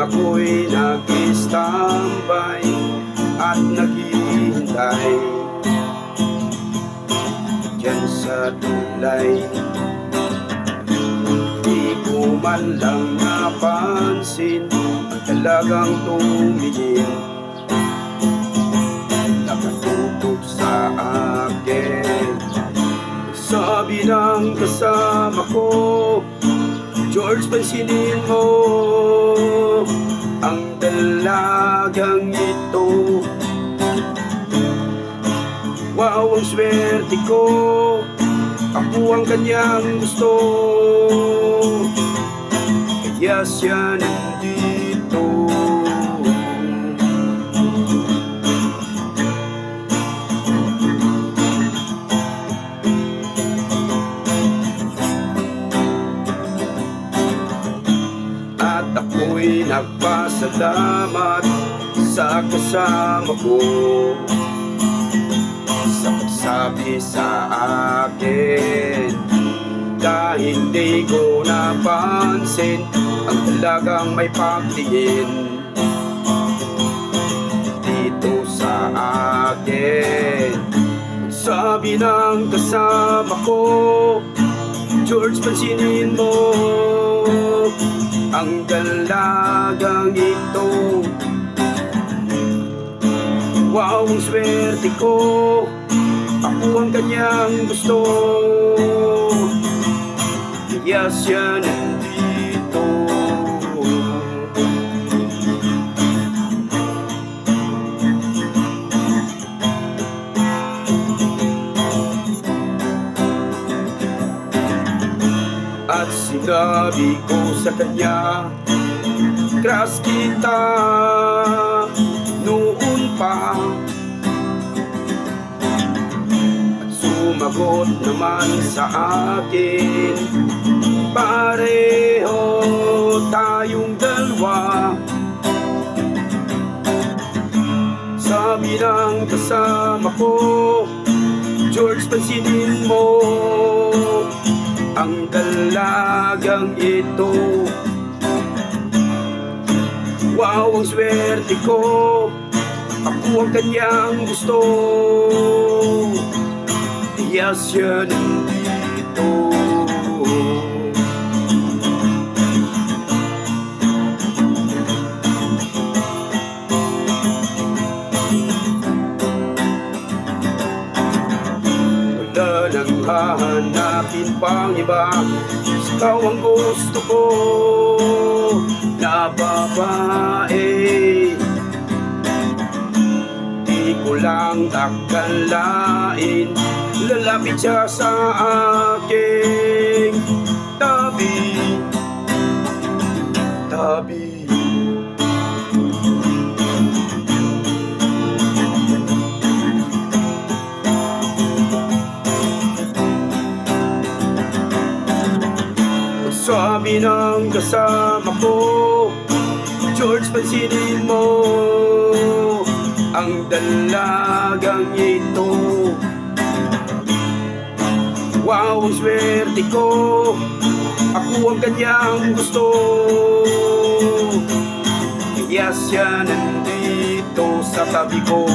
ako'y nag-standby at naghihintay diyan sa tulay. Di ko man lang napansin ang talagang tumingin, nakatutok sa akin. Sabi ng kasama ko, George, pansinin mo ang dalagang ito. Wow, ang swerte ko, ako ang kanyang gusto, kaya siya nandito. At ako'y nagpasalamat sa kasama ko sa pagsabi sa akin, dahil hindi ko napansin ang talagang may pagtingin dito sa akin. Sabi ng kasama ko, George, pansinin mo ang dalagang ito. Wow, ang swerte ko, ako ang kanyang gusto, kaya siya nandito. At sinabi ko sa kanya, crush kita noon pa. At sumagot naman sa akin, pareho tayong dalawa. Sabi ng kasama ko, George, pansinin mo ang dalagang ito. Wow, ang swerte ko, ako ang kanyang gusto, kaya siya nandito. Wala nang hahanapin pang iba, ikaw ang gusto ko na babae. Di ko lang akalain, lalapit siya sa aking tabi, tabi. Sabi ng kasama ko, George, pansinin mo ang dalagang ito. Wow, ang swerte ko, ako ang kanyang gusto, kaya siya nandito sa tabi ko.